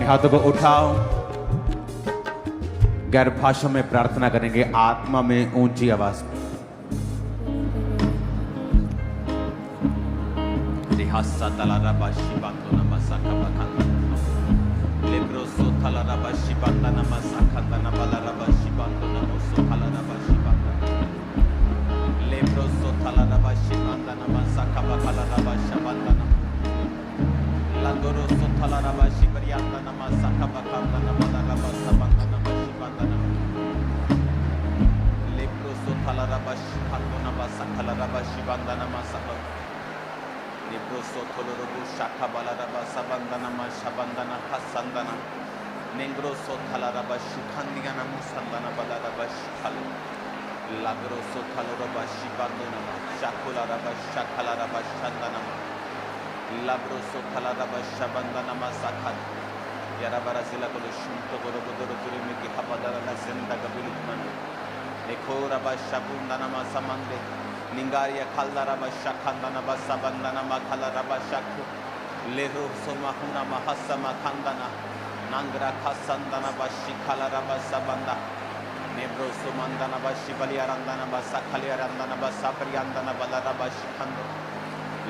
अपने हाथों को उठाओ, गैर भाषा में प्रार्थना करेंगे, आत्मा में ऊंची आवाज में। रिहासा तला रबा शिबातो नमसा कबखान लेब्रोसो तला रबा शिबाता नमसा खंदा नबला रबा शिबातो नमसो तला रबा शिबाता लेब्रोसो तला रबा शिबाता नमसा कबखाला रबा शिबाता नम लादोरोसो तला रबा शिबरियाता नमसा कबखाला नबला रबा शिबाता नम शिबाता नम लेब्रोसो तला रबा शिबातो नमसा खला रबा शिबाता नमसा Nebroso tolorobu shaka balaraba sabandana ma shabandana hasandana Nengroso talaraba shikhandigana musandana balaraba shikhalu Lagroso taloroba shibandana shakularaba shakalaraba shandana Labroso talaraba shabandana ma sakhal Yarabara zila kolo shunto gorobodoro turimiki habadara na zenda gabilutman Nekhoraba shabundana ma samande Ningaria Kalaraba Shakandana Basabandana Makalaraba Shaku Leru Somahuna Mahasama Kandana Nangra Kasandana Bashi Kalaraba Sabanda Nebro Sumandana Bashi Baliarandana Basakaliarandana Basapriandana Balaraba Shikando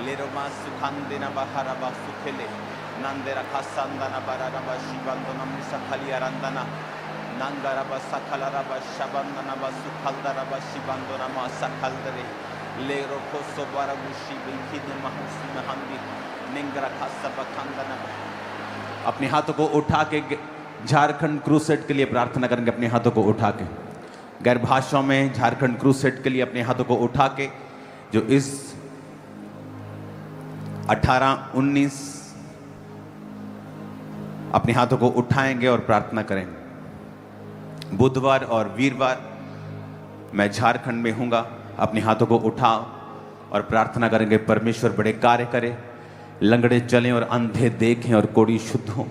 Leroma Sukandina Baharaba Sukele Nandera Kasandana Baraba Shibandana Musakaliarandana Nangaraba Sakalaraba Shabandana Basukaldaraba Shibandana Masakaldare Lero Koso Barabushi Binkini Mahusi Mahandi Ningra Kasaba Kandana। अपने हाथों को उठा के Jharkhand crusade के लिए प्रार्थना करेंगे। अपने हाथों को उठा के गैर भाषाओं में झारखंड क्रूसेड के लिए अपने हाथों को उठा के जो इस 18-19 अपने हाथों को उठाएंगे और प्रार्थना करेंगे। बुधवार और वीरवार मैं झारखंड में हूँगा। अपने हाथों को उठाओ और प्रार्थना करेंगे, परमेश्वर बड़े कार्य करे, लंगड़े चलें और अंधे देखें और कोढ़ी शुद्ध हों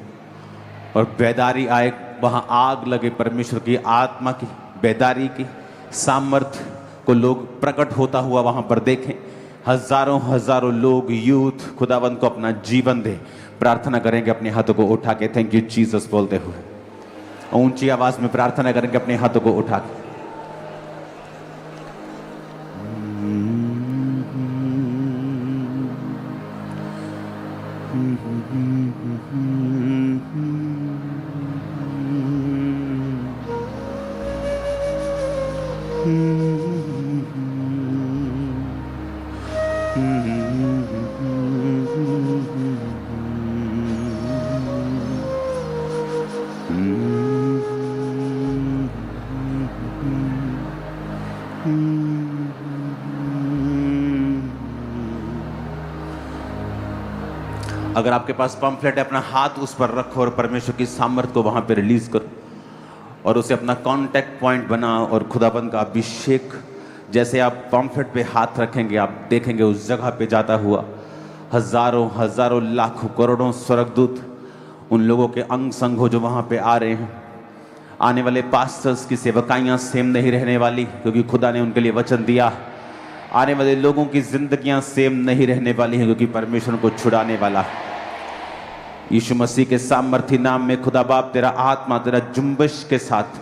और बेदारी आए, वहाँ आग लगे। परमेश्वर की आत्मा की बेदारी की सामर्थ्य को लोग प्रकट होता हुआ वहाँ पर देखें। हजारों हजारों लोग यूथ खुदावंत को अपना जीवन दे। प्रार्थना करेंगे अपने हाथों को उठा के, थैंक यू जीसस बोलते हुए ऊंची आवाज में प्रार्थना करेंगे अपने हाथों को उठा के। अगर आपके पास पंफलेट है, अपना हाथ उस पर रखो और परमेश्वर की सामर्थ को वहां पे रिलीज करो और उसे अपना कांटेक्ट पॉइंट बनाओ और खुदाबंद का अभिषेक जैसे आप पंफलेट पे हाथ रखेंगे, आप देखेंगे उस जगह पे जाता हुआ हजारों हजारों लाखों करोड़ों स्वर्गदूत उन लोगों के अंग संग हो जो वहां पे आ रहे हैं। आने वाले पास्टर्स की सेवकाइयां सेम नहीं रहने वाली, क्योंकि खुदा ने उनके लिए वचन दिया। आने वाले लोगों की जिंदगियां सेम नहीं रहने वाली हैं, क्योंकि परमेश्वर को छुड़ाने वाला है। यीशु मसीह के सामर्थी नाम में खुदा बाप तेरा आत्मा तेरा जुम्बिश के साथ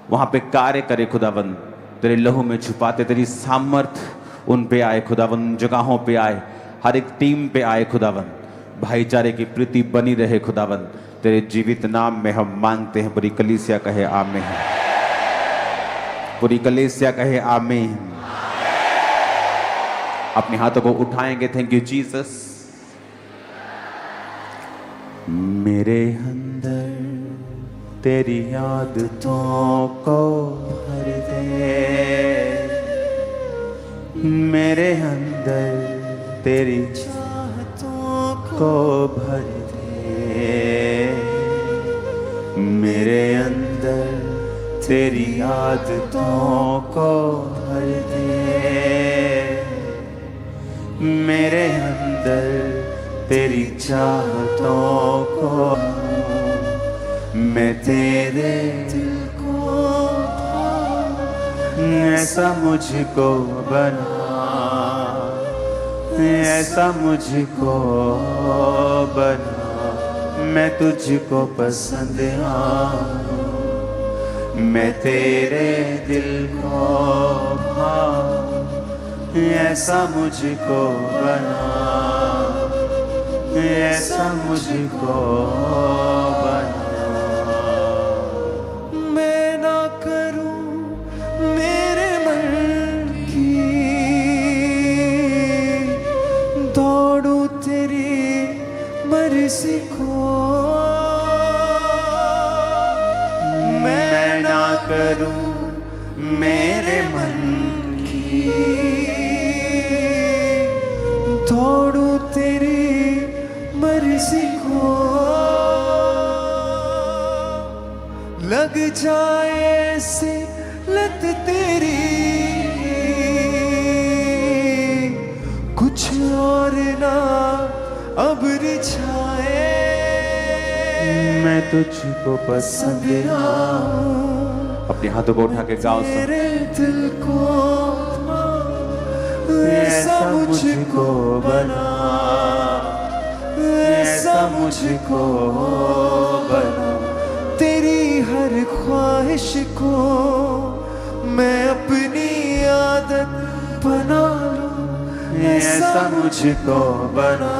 वहां पे कार्य करे। खुदावन तेरे लहू में छुपाते तेरी सामर्थ उन पे आए खुदावन, जगहों पे आए, हर एक टीम पे आए खुदावन। भाईचारे की प्रीति बनी रहे खुदावन, तेरे जीवित नाम में हम मांगते हैं। पूरी कलीसिया कहे आमीन। पूरी कलीसिया कहे आमीन। अपने हाथों को उठाएंगे, थैंक यू जीसस। मेरे अंदर तेरी आदतों को भर दे, मेरे अंदर तेरी चाहतों को भर दे, मेरे अंदर तेरी आदतों को भर दे, मेरे अंदर तेरी चाहतों को, मैं तेरे दिल को ऐसा मुझको बना, ऐसा मुझको बना, मैं तुझको पसंद आऊं, मैं तेरे दिल को भाऊं, ऐसा मुझको बना, ऐसा मुझको बना। मैं ना करूं मेरे मन की, दौड़ूं तेरी मर्जी को, मैं ना करूं मेरे मन की, दौड़ूं तेरी मर्जी को। लग जाए ऐसे लत तेरी, कुछ और ना अब रिझाए, मैं तुझको पसंद आऊं। अपने हाथों को उठा के गाओ मेरे दिल को, ऐसा मुझको बना, ऐसा मुझको बना। तेरी हर ख्वाहिश को मैं अपनी आदत बना लूं, ऐसा मुझको बना,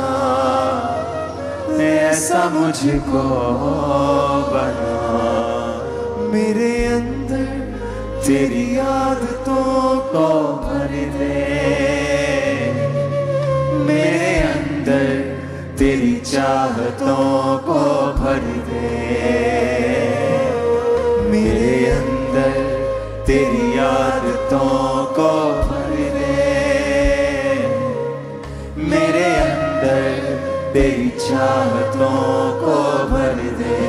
ऐसा मुझको बना। मेरे अंदर तेरी आदतों को भर दे, मेरे अंदर तेरी चाहतों को भर दे, मेरे अंदर तेरी आदतों को भर दे, मेरे अंदर तेरी चाहतों को भर दे।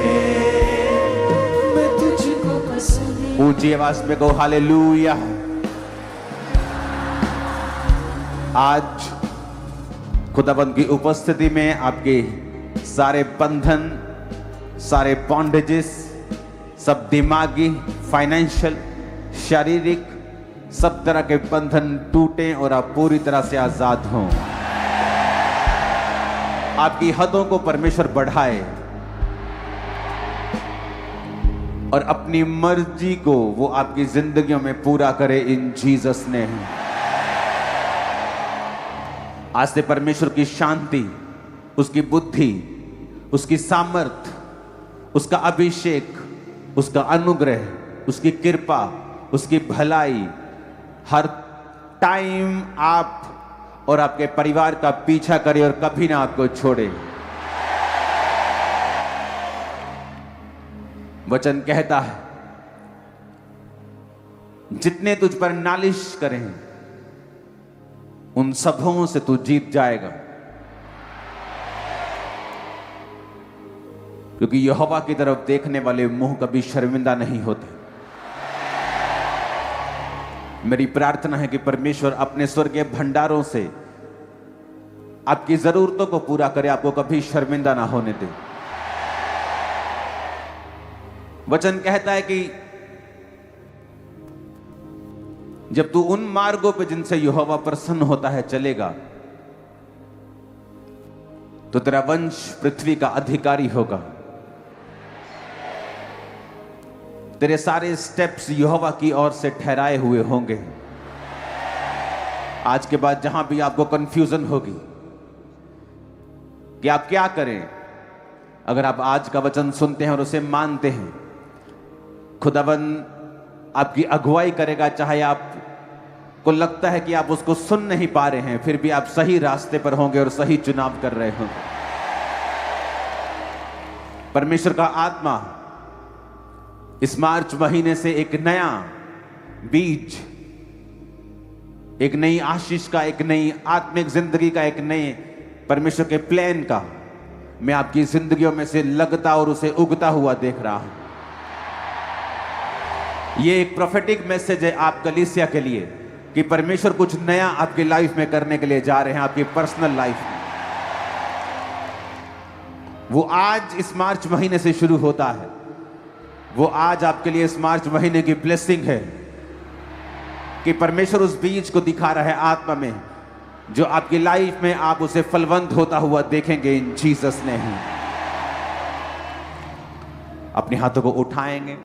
मैं तुझको पसंद। ऊंची आवाज में कहो हालेलुया। आज खुदाबंद की उपस्थिति में आपके सारे बंधन, सारे बॉन्डेजेस, सब दिमागी, फाइनेंशियल, शारीरिक, सब तरह के बंधन टूटें और आप पूरी तरह से आजाद हों। आपकी हदों को परमेश्वर बढ़ाए और अपनी मर्जी को वो आपकी जिंदगियों में पूरा करे इन जीसस नेम। आज से परमेश्वर की शांति, उसकी बुद्धि, उसकी सामर्थ, उसका अभिषेक, उसका अनुग्रह, उसकी कृपा, उसकी भलाई हर टाइम आप और आपके परिवार का पीछा करे और कभी ना आपको छोड़े। वचन कहता है जितने तुझ पर नालिश करें उन सबों से तू जीत जाएगा, क्योंकि यहोवा की तरफ देखने वाले मुंह कभी शर्मिंदा नहीं होते। मेरी प्रार्थना है कि परमेश्वर अपने स्वर्गीय भंडारों से आपकी जरूरतों को पूरा करे, आपको कभी शर्मिंदा ना होने दे। वचन कहता है कि जब तू उन मार्गों पे जिनसे यहोवा प्रसन्न होता है चलेगा तो तेरा वंश पृथ्वी का अधिकारी होगा। तेरे सारे स्टेप्स यहोवा की ओर से ठहराए हुए होंगे। आज के बाद जहां भी आपको कंफ्यूजन होगी कि आप क्या करें, अगर आप आज का वचन सुनते हैं और उसे मानते हैं, खुदावंद आपकी अगुवाई करेगा। चाहे आपको लगता है कि आप उसको सुन नहीं पा रहे हैं, फिर भी आप सही रास्ते पर होंगे और सही चुनाव कर रहे होंगे। परमेश्वर का आत्मा इस मार्च महीने से एक नया बीज, एक नई आशीष का, एक नई आत्मिक जिंदगी का, एक नए परमेश्वर के प्लान का मैं आपकी जिंदगियों में से लगता और उसे उगता हुआ देख रहा हूं। ये एक प्रोफेटिक मैसेज है आप कलीसिया के लिए कि परमेश्वर कुछ नया आपकी लाइफ में करने के लिए जा रहे हैं, आपकी पर्सनल लाइफ में। वो आज इस मार्च महीने से शुरू होता है। वो आज आपके लिए इस मार्च महीने की ब्लेसिंग है कि परमेश्वर उस बीज को दिखा रहा है आत्मा में, जो आपकी लाइफ में आप उसे फलवंत होता हुआ देखेंगे इन जीसस नेम। अपने हाथों को उठाएंगे।